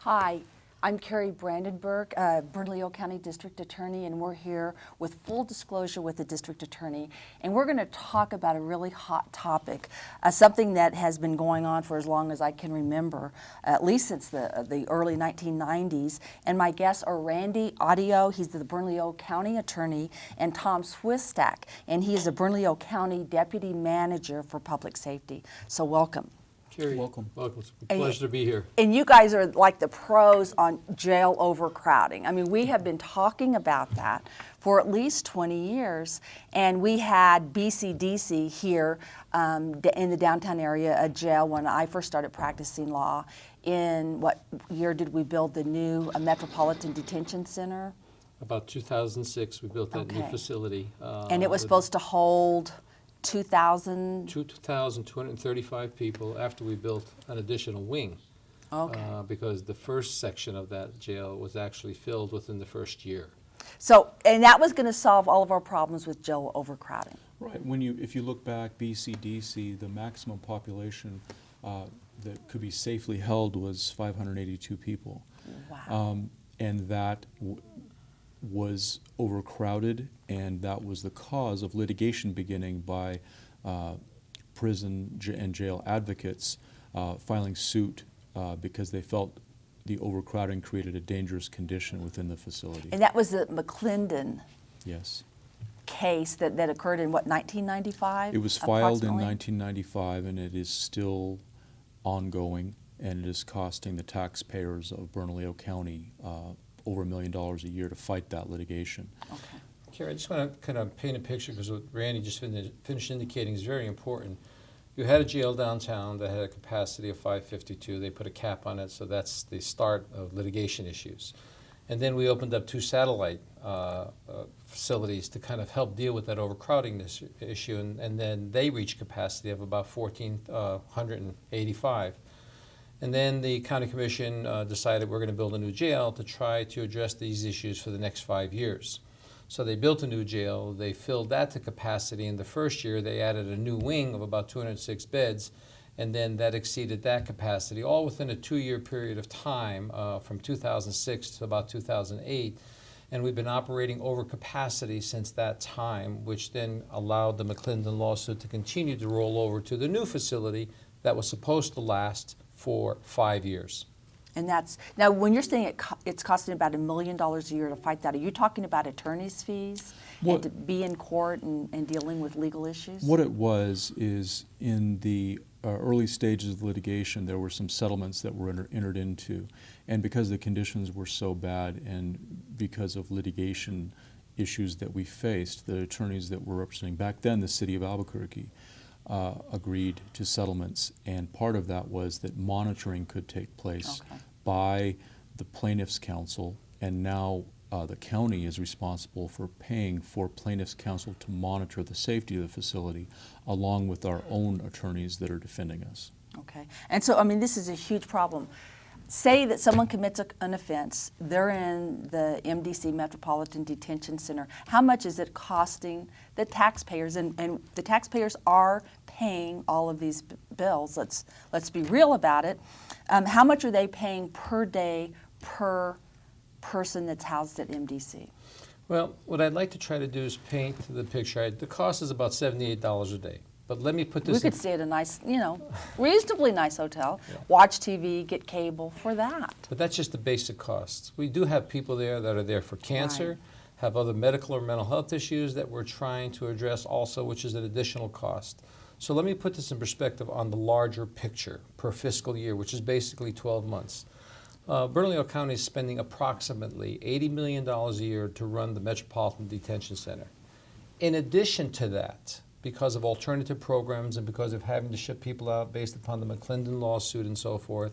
Hi, I'm Kari Brandenburg, Bernalillo County District Attorney, and we're here with full disclosure with the District Attorney. And we're going to talk about a really hot topic, something that has been going on for as long as I can remember, at least since the early 1990s. And my guests are Randy Audio, he's the Bernalillo County Attorney, and Tom Swistak, and he is the Bernalillo County Deputy Manager for Public Safety. So welcome. Kari, welcome. Welcome. It's a pleasure to be here. And you guys are like the pros on jail overcrowding. I mean, we have been talking about that for at least 20 years. And we had BCDC here in the downtown area, a jail, when I first started practicing law. In what year did we build the new Metropolitan Detention Center? About 2006, we built that new facility. And it was supposed to hold 2,235 people after we built an additional wing. Okay. Because the first section of that jail was actually filled within the first year. So, and that was going to solve all of our problems with jail overcrowding. Right. If you look back, BCDC, the maximum population that could be safely held was 582 people. Wow. And that was overcrowded, and that was the cause of litigation beginning by prison and jail advocates filing suit because they felt the overcrowding created a dangerous condition within the facility. And that was the McClendon Yes. case that occurred in, what, 1995? It was filed in 1995, and it is still ongoing, and it is costing the taxpayers of Bernalillo County over $1 million a year to fight that litigation. Okay. Kari, I just want to kind of paint a picture because what Randy just finished indicating is very important. You had a jail downtown that had a capacity of 552. They put a cap on it, so that's the start of litigation issues. And then we opened up two satellite facilities to kind of help deal with that overcrowding issue, and then they reached capacity of about 1,485. And then the county commission decided we're going to build a new jail to try to address these issues for the next 5 years. So they built a new jail, they filled that to capacity. In the first year, they added a new wing of about 206 beds, and then that exceeded that capacity, all within a 2-year period of time from 2006 to about 2008. And we've been operating over capacity since that time, which then allowed the McClendon lawsuit to continue to roll over to the new facility that was supposed to last for 5 years. And that's, now when you're saying it's costing about $1 million a year to fight that, are you talking about attorney's fees and to be in court and dealing with legal issues? What it was is in the early stages of litigation, there were some settlements that were entered into. And because the conditions were so bad and because of litigation issues that we faced, the attorneys that were representing back then the city of Albuquerque agreed to settlements, and part of that was that monitoring could take place by the plaintiff's counsel, and now the county is responsible for paying for plaintiff's counsel to monitor the safety of the facility along with our own attorneys that are defending us. Okay. And so, I mean, this is a huge problem. Say that someone commits an offense, they're in the MDC, Metropolitan Detention Center. How much is it costing the taxpayers? And the taxpayers are paying all of these bills. Let's be real about it. How much are they paying per day per person that's housed at MDC? Well, what I'd like to try to do is paint the picture. The cost is about $78 a day. But let me put this. We could stay at a nice, reasonably nice hotel, watch TV, get cable for that. But that's just the basic costs. We do have people there that are there for cancer, have other medical or mental health issues that we're trying to address also, which is an additional cost. So let me put this in perspective on the larger picture per fiscal year, which is basically 12 months. Bernalillo County is spending approximately $80 million a year to run the Metropolitan Detention Center. In addition to that, because of alternative programs and because of having to ship people out based upon the McClendon lawsuit and so forth,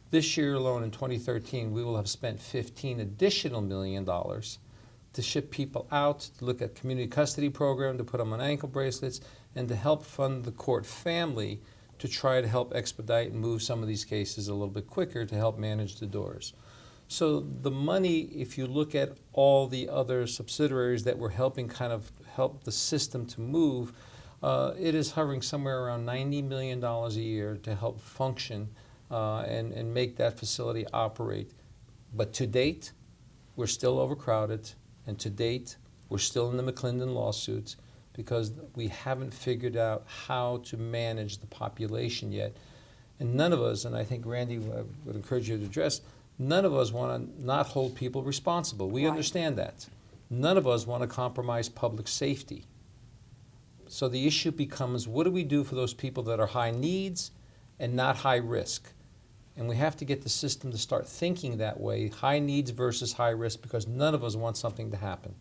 this year alone in 2013, we will have spent $15 additional million to ship people out, to look at community custody program, to put them on ankle bracelets, and to help fund the court family to try to help expedite and move some of these cases a little bit quicker to help manage the doors. So the money, if you look at all the other subsidiaries that were helping kind of help the system to move, it is hovering somewhere around $90 million a year to help function and make that facility operate But to date, we're still overcrowded, and to date, we're still in the McClendon lawsuits because we haven't figured out how to manage the population yet. And none of us, and I think Randy would encourage you to address, none of us want to not hold people responsible. We Right. understand that. None of us want to compromise public safety. So the issue becomes, what do we do for those people that are high needs and not high risk? And we have to get the system to start thinking that way, high needs versus high risk, because none of us want something to happen.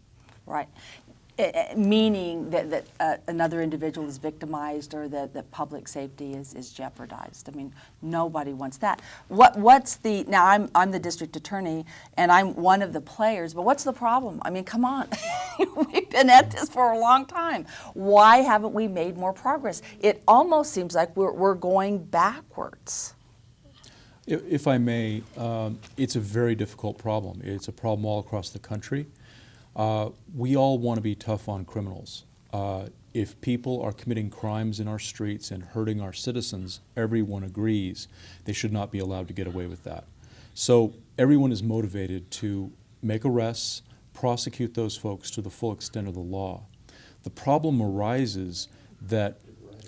Right. Meaning that another individual is victimized or that public safety is jeopardized. I mean, nobody wants that. What's the, now I'm the district attorney and I'm one of the players, but what's the problem? I mean, come on. We've been at this for a long time. Why haven't we made more progress? It almost seems like we're going backwards. If I may, it's a very difficult problem. It's a problem all across the country. We all want to be tough on criminals. If people are committing crimes in our streets and hurting our citizens, everyone agrees they should not be allowed to get away with that. So everyone is motivated to make arrests, prosecute those folks to the full extent of the law. The problem arises that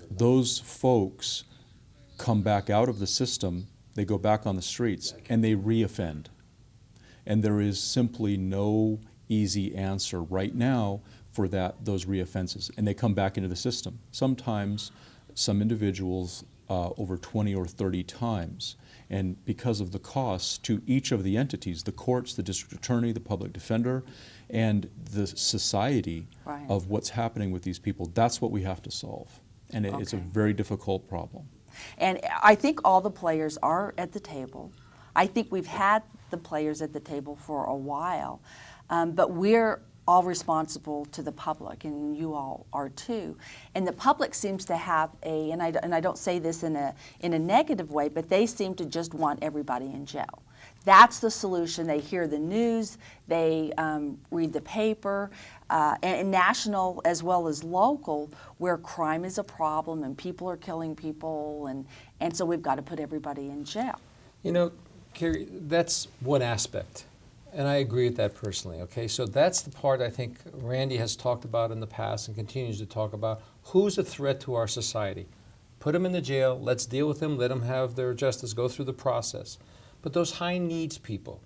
those folks come back out of the system, they go back on the streets, and they reoffend. And there is simply no easy answer right now for those reoffenses, and they come back into the system. Sometimes some individuals over 20 or 30 times, and because of the costs to each of the entities, the courts, the district attorney, the public defender, and the society Right. of what's happening with these people, that's what we have to solve. And it's a Okay. very difficult problem. And I think all the players are at the table. I think we've had the players at the table for a while, but we're all responsible to the public, and you all are too. And the public seems to have and I don't say this in a negative way, but they seem to just want everybody in jail. That's the solution. They hear the news, they read the paper, and national as well as local, where crime is a problem and people are killing people, and so we've got to put everybody in jail. You know, Kari, that's one aspect, and I agree with that personally, okay? So that's the part I think Randy has talked about in the past and continues to talk about. Who's a threat to our society? Put them in the jail, let's deal with them, let them have their justice, go through the process. But those high needs people,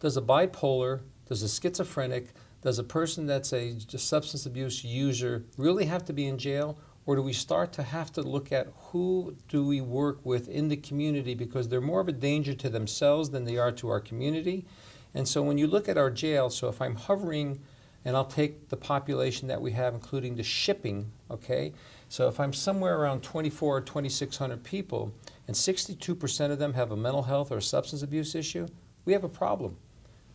does a bipolar, does a schizophrenic, does a person that's a substance abuse user really have to be in jail? Or do we start to have to look at who do we work with in the community, because they're more of a danger to themselves than they are to our community? And so when you look at our jail, so if I'm hovering, and I'll take the population that we have, including the shipping, okay? So if I'm somewhere around 24 or 2,600 people, and 62% of them have a mental health or a substance abuse issue, we have a problem.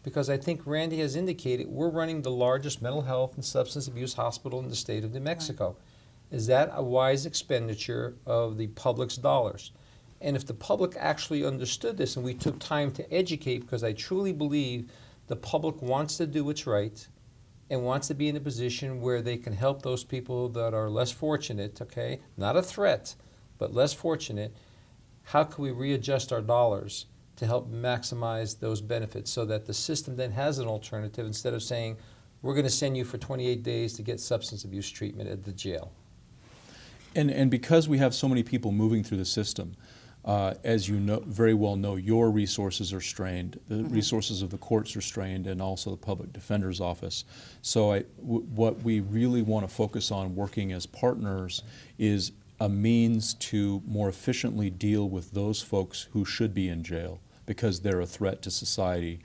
Because I think Randy has indicated we're running the largest mental health and substance abuse hospital in the state of New Mexico. Right. Is that a wise expenditure of the public's dollars? And if the public actually understood this and we took time to educate, because I truly believe the public wants to do what's right and wants to be in a position where they can help those people that are less fortunate, okay? Not a threat, but less fortunate. How can we readjust our dollars to help maximize those benefits so that the system then has an alternative instead of saying, we're going to send you for 28 days to get substance abuse treatment at the jail? And because we have so many people moving through the system, as you know, very well know, your resources are strained, the resources of the courts are strained, and also the public defender's office. So what we really want to focus on working as partners is a means to more efficiently deal with those folks who should be in jail because they're a threat to society,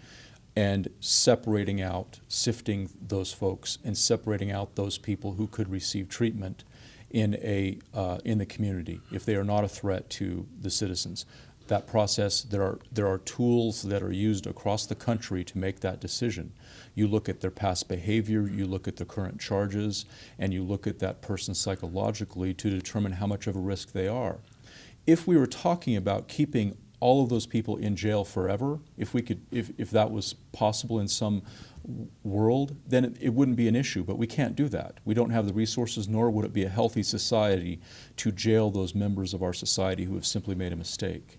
and separating out, sifting those folks and separating out those people who could receive treatment in the community if they are not a threat to the citizens. That process, there are tools that are used across the country to make that decision. You look at their past behavior, you look at the current charges, and you look at that person psychologically to determine how much of a risk they are. If we were talking about keeping all of those people in jail forever, if that was possible in some world, then it wouldn't be an issue, but we can't do that. We don't have the resources, nor would it be a healthy society to jail those members of our society who have simply made a mistake.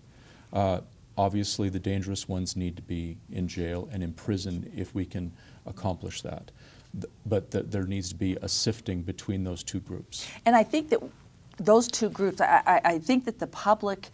Obviously, the dangerous ones need to be in jail and in prison if we can accomplish that. There needs to be a sifting between those two groups. And I think that those two groups, I think that the public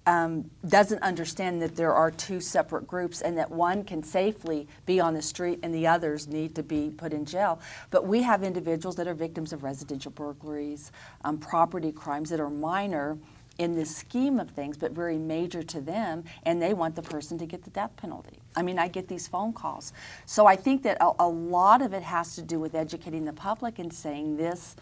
doesn't understand that there are two separate groups and that one can safely be on the street and the others need to be put in jail. But we have individuals that are victims of residential burglaries, property crimes that are minor in the scheme of things, but very major to them, and they want the person to get the death penalty. I mean, I get these phone calls. So I think that a lot of it has to do with educating the public and saying this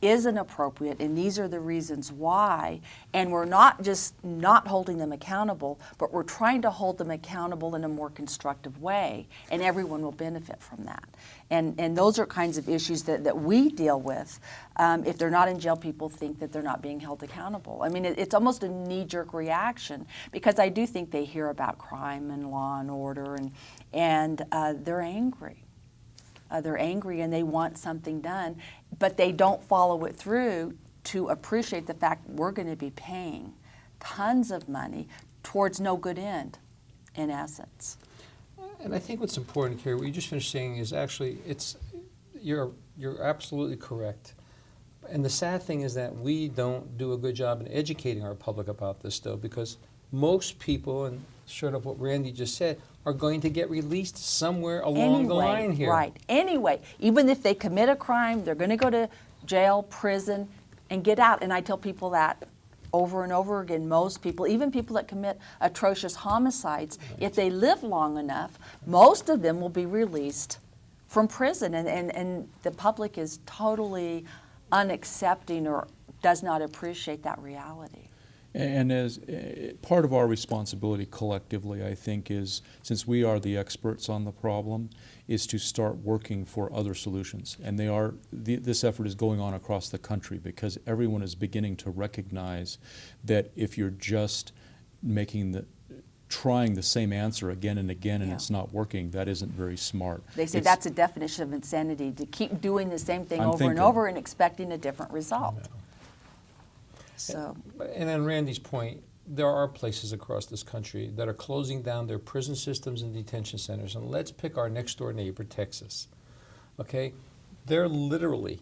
isn't appropriate and these are the reasons why, and we're not just not holding them accountable, but we're trying to hold them accountable in a more constructive way, and everyone will benefit from that. And those are kinds of issues that we deal with. If they're not in jail, people think that they're not being held accountable. I mean, it's almost a knee-jerk reaction, because I do think they hear about crime and law and order, and they're angry. They're angry and they want something done, but they don't follow it through to appreciate the fact we're going to be paying tons of money towards no good end, in essence. And I think what's important, Kari, what you just finished saying is actually, you're absolutely correct. And the sad thing is that we don't do a good job in educating our public about this, though, because most people, and short of what Randy just said, are going to get released somewhere along the line here. Right. Anyway, even if they commit a crime, they're going to go to jail, prison, and get out. And I tell people that over and over again. Most people, even people that commit atrocious homicides, if they live long enough, most of them will be released from prison. And the public is totally unaccepting or does not appreciate that reality. And as part of our responsibility collectively, I think, is, since we are the experts on the problem, is to start working for other solutions. And this effort is going on across the country, because everyone is beginning to recognize that if you're just trying the same answer again and again and it's not working, that isn't very smart. They say that's a definition of insanity, to keep doing the same thing over and over and expecting a different result. Yeah. So. And on Randy's point, there are places across this country that are closing down their prison systems and detention centers. And let's pick our next door neighbor, Texas. Okay? They're literally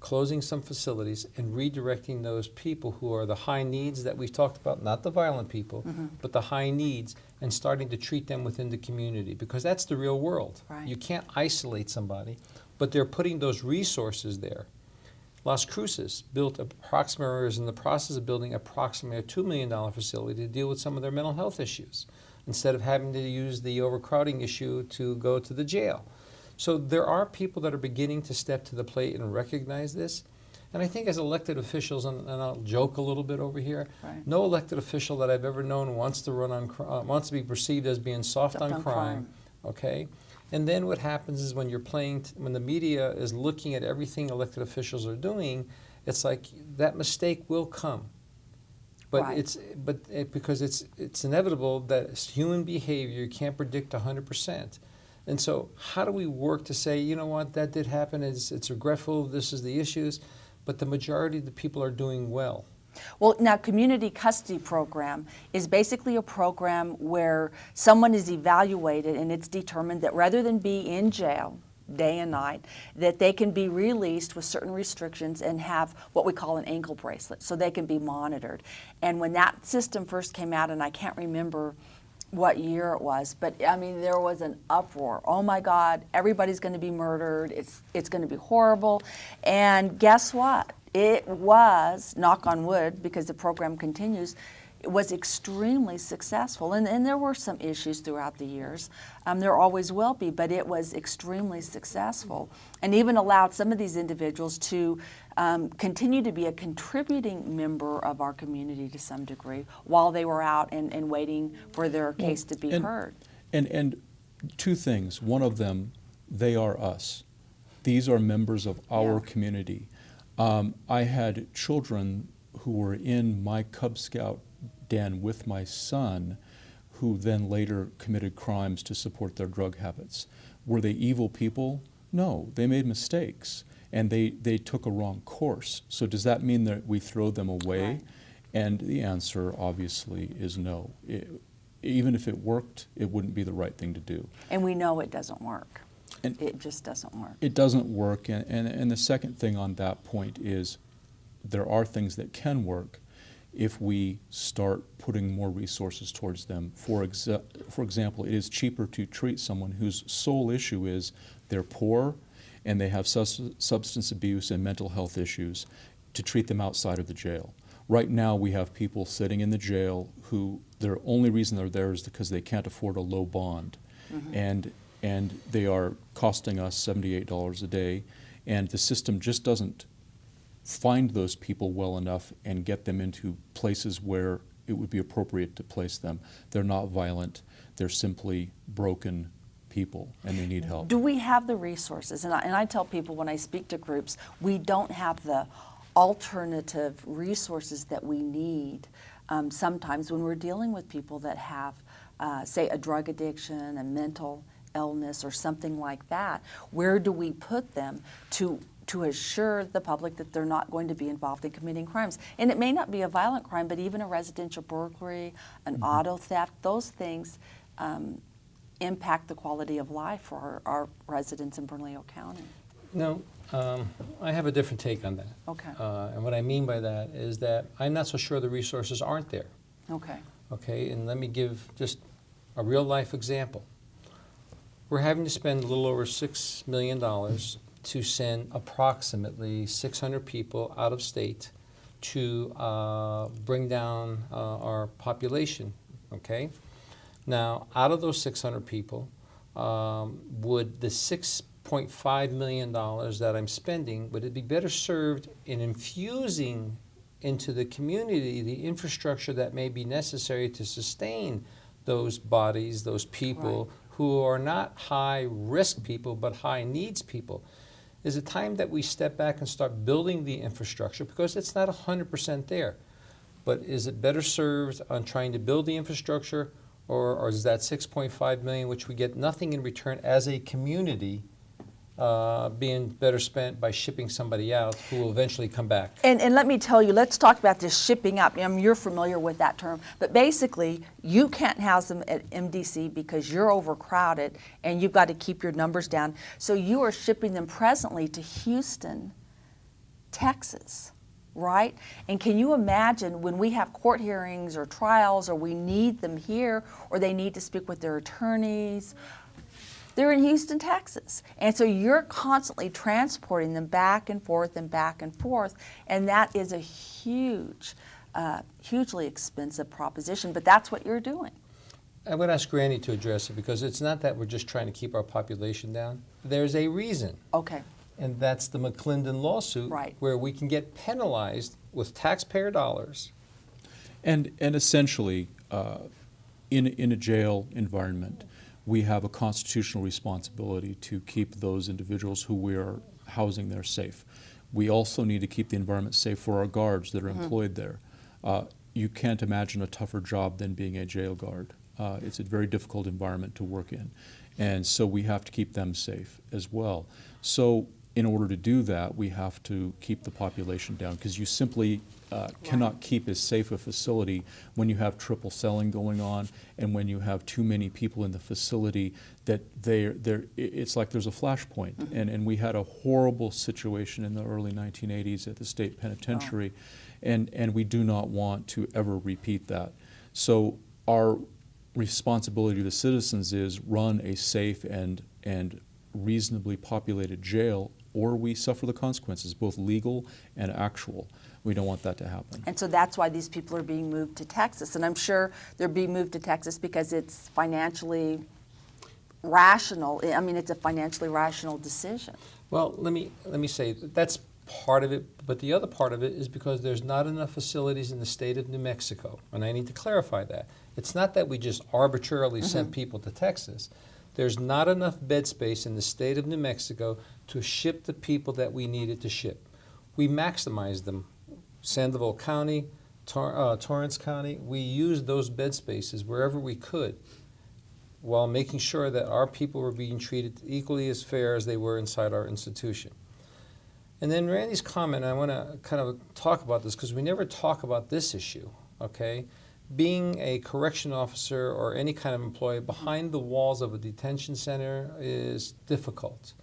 closing some facilities and redirecting those people who are the high needs that we've talked about, not the violent people, but the high needs, and starting to treat them within the community, because that's the real world. Right. You can't isolate somebody, but they're putting those resources there. Las Cruces is in the process of building approximately a $2 million facility to deal with some of their mental health issues, instead of having to use the overcrowding issue to go to the jail. So there are people that are beginning to step to the plate and recognize this. And I think as elected officials, and I'll joke a little bit over here, no elected official that I've ever known wants to be perceived as being soft on crime. Okay? And then what happens is when when the media is looking at everything elected officials are doing, it's like that mistake will come. But because it's inevitable that it's human behavior, you can't predict 100%. And so how do we work to say, you know what, that did happen, it's regretful, this is the issues, but the majority of the people are doing well. Well, now, community custody program is basically a program where someone is evaluated and it's determined that rather than be in jail day and night, that they can be released with certain restrictions and have what we call an ankle bracelet, so they can be monitored. And when that system first came out, and I can't remember what year it was, but I mean, there was an uproar. Oh my God, everybody's going to be murdered. It's going to be horrible. And guess what? It was, knock on wood, because the program continues, it was extremely successful. And there were some issues throughout the years. There always will be, but it was extremely successful, and even allowed some of these individuals to continue to be a contributing member of our community to some degree while they were out and waiting for their case to be heard. And two things. One of them, they are us. These are members of our community. I had children who were in my Cub Scout den with my son, who then later committed crimes to support their drug habits. Were they evil people? No, they made mistakes, and they took a wrong course. So does that mean that we throw them away? Right. And the answer, obviously, is no. even if it worked, it wouldn't be the right thing to do. And we know it doesn't work. And It just doesn't work. it doesn't work, and the second thing on that point is there are things that can work if we start putting more resources towards them. For example, it is cheaper to treat someone whose sole issue is they're poor and they have substance abuse and mental health issues, to treat them outside of the jail. Right now we have people sitting in the jail who their only reason they're there is because they can't afford a low bond. And they are costing us $78 a day, and the system just doesn't find those people well enough and get them into places where it would be appropriate to place them. They're not violent, they're simply broken people, and they need help. Do we have the resources? And I tell people when I speak to groups, we don't have the alternative resources that we need sometimes when we're dealing with people that have, say, a drug addiction, a mental illness, or something like that. Where do we put them to assure the public that they're not going to be involved in committing crimes? And it may not be a violent crime, but even a residential burglary, an auto theft, those things impact the quality of life for our residents in Bernalillo County. No, I have a different take on that. Okay. And what I mean by that is that I'm not so sure the resources aren't there. Okay. Okay, and let me give just a real life example. We're having to spend a little over $6 million to send approximately 600 people out of state to bring down our population, okay? Now, out of those 600 people, would the $6.5 million that I'm spending, would it be better served in infusing into the community the infrastructure that may be necessary to sustain those bodies, those people, Right. who are not high risk people but high needs people? Is it time that we step back and start building the infrastructure, because it's not 100% there? But is it better served on trying to build the infrastructure, or is that $6.5 million, which we get nothing in return as a community, being better spent by shipping somebody out who will eventually come back? And let me tell you, let's talk about this shipping out. You're familiar with that term, but basically you can't house them at MDC because you're overcrowded and you've got to keep your numbers down. So you are shipping them presently to Houston, Texas, right? And can you imagine when we have court hearings or trials, or we need them here, or they need to speak with their attorneys? They're in Houston, Texas. And so you're constantly transporting them back and forth and back and forth. And that is a huge, hugely expensive proposition, but that's what you're doing. I would ask Randy to address it, because it's not that we're just trying to keep our population down. There's a reason, Okay, and that's the McClendon lawsuit, Right. where we can get penalized with taxpayer dollars. And essentially, in a jail environment, we have a constitutional responsibility to keep those individuals who we are housing there safe. We also need to keep the environment safe for our guards that are employed there. You can't imagine a tougher job than being a jail guard. It's a very difficult environment to work in. And so we have to keep them safe as well. So in order to do that, we have to keep the population down, because you simply cannot keep as safe a facility when you have triple celling going on, and when you have too many people in the facility that it's like there's a flashpoint. And we had a horrible situation in the early 1980s at the state penitentiary, and we do not want to ever repeat that. So our responsibility to the citizens is run a safe and reasonably populated jail, or we suffer the consequences, both legal and actual. We don't want that to happen. and so that's why these people are being moved to Texas. And I'm sure they're being moved to Texas because it's financially rational. I mean, it's a financially rational decision. Well, let me say that's part of it, but the other part of it is because there's not enough facilities in the state of New Mexico, and I need to clarify that. It's not that we just arbitrarily sent people to Texas. There's not enough bed space in the state of New Mexico to ship the people that we needed to ship. We maximized them. Sandoval County, Torrance County, we used those bed spaces wherever we could, while making sure that our people were being treated equally as fair as they were inside our institution. And then Randy's comment, I want to kind of talk about this, because we never talk about this issue, okay? being a correction officer or any kind of employee behind the walls of a detention center is difficult.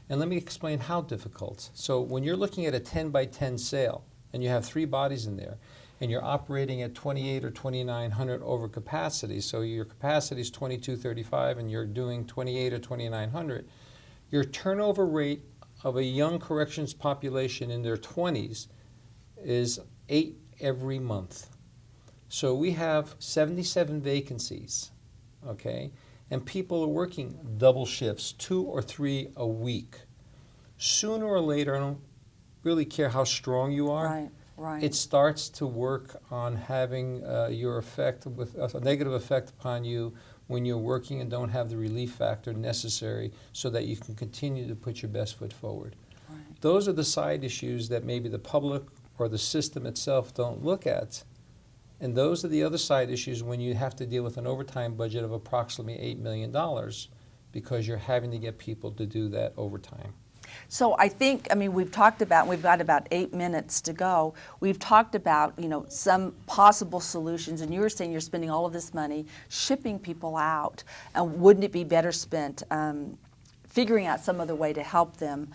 And let me explain how difficult. So when you're looking at a 10 by 10 cell and you have 3 bodies in there and you're operating at 28 or 2,900 over capacity, so your capacity is 2,235 and you're doing 28 or 2,900, your turnover rate of a young corrections population in their 20s is 8 every month. So we have 77 vacancies, okay? And people are working double shifts, 2 or 3 a week. Sooner or later, I don't really care how strong you are, Right, right. it starts to work on having your effect, with a negative effect upon you when you're working and don't have the relief factor necessary so that you can continue to put your best foot forward. Right. Those are the side issues that maybe the public or the system itself don't look at. And those are the other side issues when you have to deal with an overtime budget of approximately $8 million because you're having to get people to do that overtime. So I think, I mean, we've got about 8 minutes to go. We've talked about, you know, some possible solutions, and you were saying you're spending all of this money shipping people out. And wouldn't it be better spent figuring out some other way to help them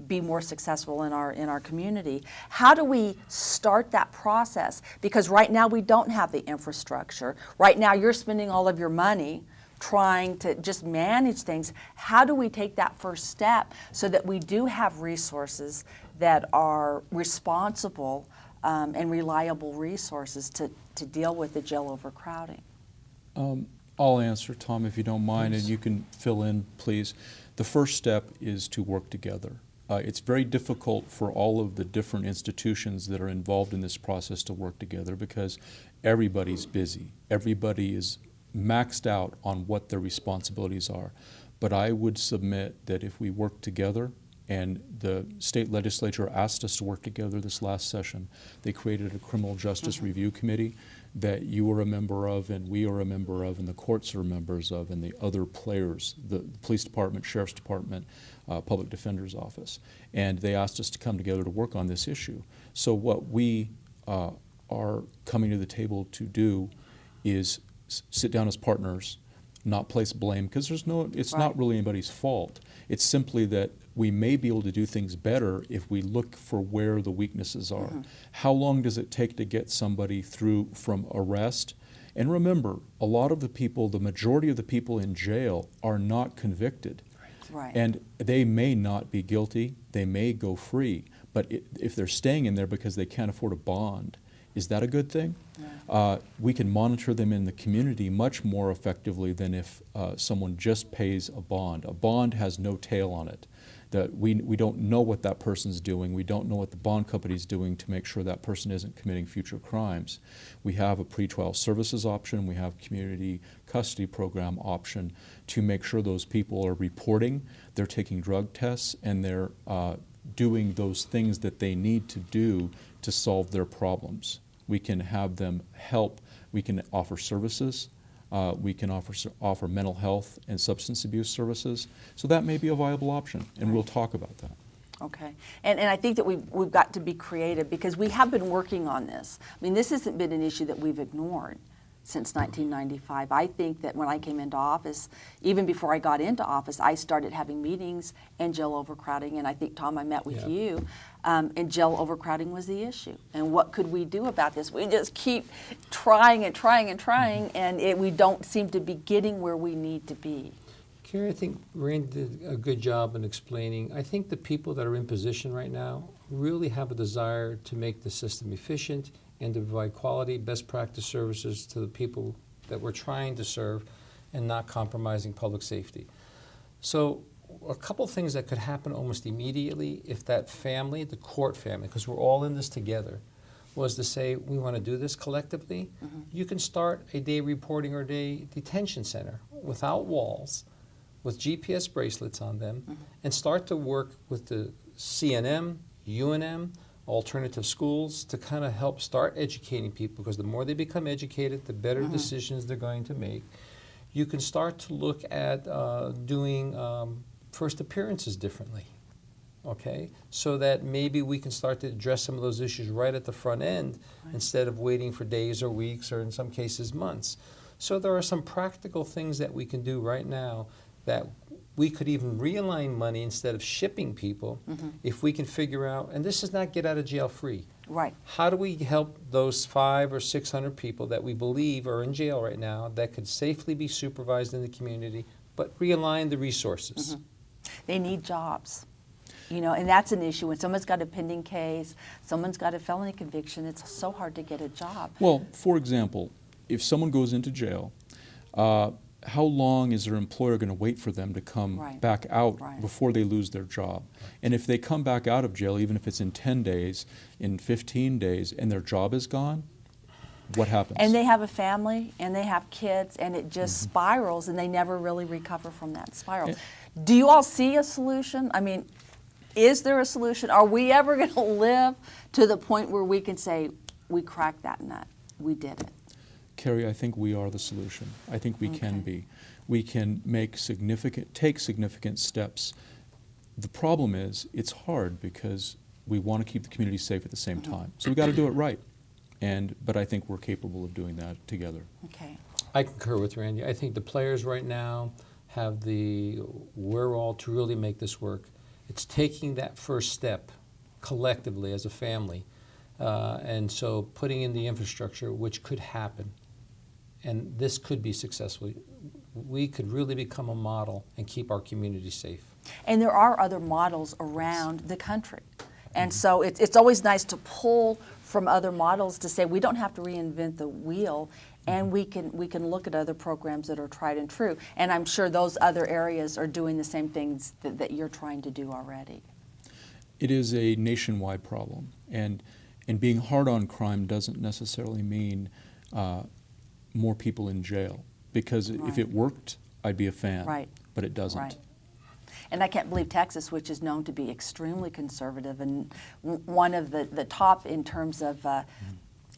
be more successful in our community? How do we start that process? Because right now we don't have the infrastructure. Right now you're spending all of your money trying to just manage things. How do we take that first step so that we do have resources that are responsible and reliable resources to deal with the jail overcrowding? I'll answer, Tom, if you don't mind, and you can fill in, please. The first step is to work together. It's very difficult for all of the different institutions that are involved in this process to work together because everybody's busy. Everybody is maxed out on what their responsibilities are. But I would submit that if we work together, and the state legislature asked us to work together this last session, they created a criminal justice review committee that you are a member of and we are a member of and the courts are members of and the other players, the police department, sheriff's department, public defender's office. And they asked us to come together to work on this issue. So what we are coming to the table to do is sit down as partners, not place blame, because it's Right. not really anybody's fault. It's simply that we may be able to do things better if we look for where the weaknesses are. Mm-hmm. How long does it take to get somebody through from arrest? And remember, a lot of the people, the majority of the people in jail are not convicted. Right. And they may not be guilty, they may go free, but if they're staying in there because they can't afford a bond, is that a good thing? No. We can monitor them in the community much more effectively than if someone just pays a bond. A bond has no tail on it. That we don't know what that person's doing. We don't know what the bond company's doing to make sure that person isn't committing future crimes. We have a pretrial services option. We have community custody program option to make sure those people are reporting, they're taking drug tests, and they're doing those things that they need to do to solve their problems. We can have them help. We can offer services. We can offer mental health and substance abuse services. So that may be a viable option, and we'll talk about that. Okay, and I think that we've got to be creative because we have been working on this. I mean, this hasn't been an issue that we've ignored since 1995. I think that when I came into office, even before I got into office, I started having meetings and jail overcrowding, and I think, Tom, I met with you, and jail overcrowding was the issue. And what could we do about this? We just keep trying and trying and trying, and we don't seem to be getting where we need to be. Kari, I think Randy did a good job in explaining. I think the people that are in position right now really have a desire to make the system efficient and to provide quality, best practice services to the people that we're trying to serve and not compromising public safety. So a couple things that could happen almost immediately if that family, the court family, because we're all in this together, was to say, we want to do this collectively. You can start a day reporting or day detention center without walls, with GPS bracelets on them, and start to work with the CNM, UNM, alternative schools to kind of help start educating people, because the more they become educated, the better decisions they're going to make. You can start to look at doing first appearances differently. okay? So that maybe we can start to address some of those issues right at the front end instead of waiting for days or weeks or in some cases months. So there are some practical things that we can do right now that we could even realign money instead of shipping people if we can figure out, and this is not get out of jail free. Right. How do we help those 500 or 600 people that we believe are in jail right now that could safely be supervised in the community, but realign the resources? They need jobs. You know, and that's an issue. When someone's got a pending case, someone's got a felony conviction, it's so hard to get a job. Well, for example, if someone goes into jail, how long is their employer going to wait for them to come back out before they lose their job? And if they come back out of jail, even if it's in 10 days, in 15 days, and their job is gone, what happens? And they have a family, and they have kids, and it just spirals, and they never really recover from that spiral. Do you all see a solution? I mean, is there a solution? Are we ever going to live to the point where we can say, we cracked that nut, we did it? Kari, I think we are the solution. I think we can be. We can take significant steps. The problem is, it's hard because we want to keep the community safe at the same time. So we got to do it right. But I think we're capable of doing that together. Okay. I concur with Randy. I think the players right now have the wherewithal to really make this work. It's taking that first step collectively as a family. And so putting in the infrastructure, which could happen. And this could be successful. We could really become a model and keep our community safe. And there are other models around the country. And so it's always nice to pull from other models to say we don't have to reinvent the wheel, and we can look at other programs that are tried and true. And I'm sure those other areas are doing the same things that you're trying to do already. It is a nationwide problem. And being hard on crime doesn't necessarily mean more people in jail. Because if it worked, I'd be a fan. But it doesn't. Right. And I can't believe Texas, which is known to be extremely conservative and one of the top in terms of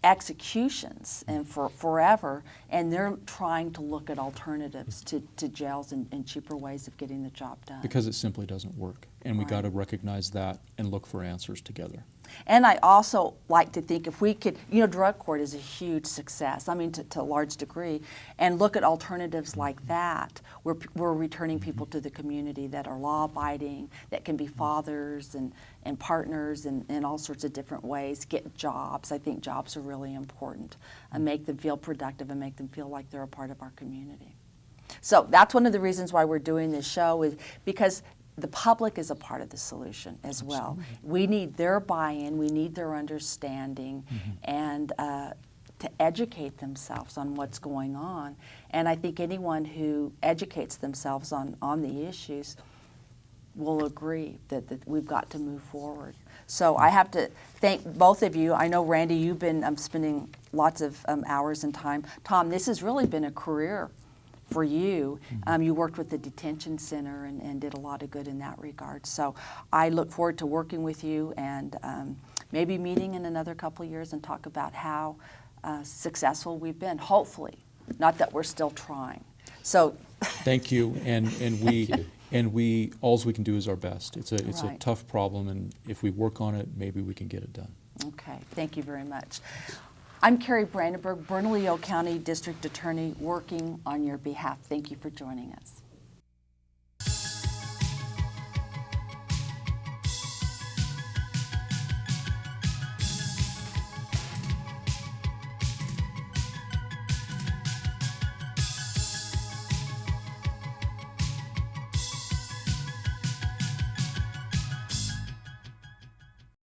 executions and for forever, and they're trying to look at alternatives to jails and cheaper ways of getting the job done. Because it simply doesn't work. And we got to recognize that and look for answers together. And I also like to think if we could, you know, drug court is a huge success, I mean, to a large degree, and look at alternatives like that, where we're returning people to the community that are law-abiding, that can be fathers and partners in all sorts of different ways, get jobs. I think jobs are really important, and make them feel productive and make them feel like they're a part of our community. So that's one of the reasons why we're doing this show, is because the public is a part of the solution as well. We need their buy-in, we need their understanding, and to educate themselves on what's going on. And I think anyone who educates themselves on the issues will agree that we've got to move forward. So I have to thank both of you. I know, Randy, you've been spending lots of hours and time. Tom, this has really been a career for you. You worked with the detention center and did a lot of good in that regard. So I look forward to working with you and maybe meeting in another couple of years and talk about how successful we've been, hopefully. Not that we're still trying. So thank you, and we all we can do is our best. It's a tough problem, and if we work on it, maybe we can get it done. Okay, thank you very much. I'm Kari Brandenburg, Bernalillo County District Attorney, working on your behalf. Thank you for joining us.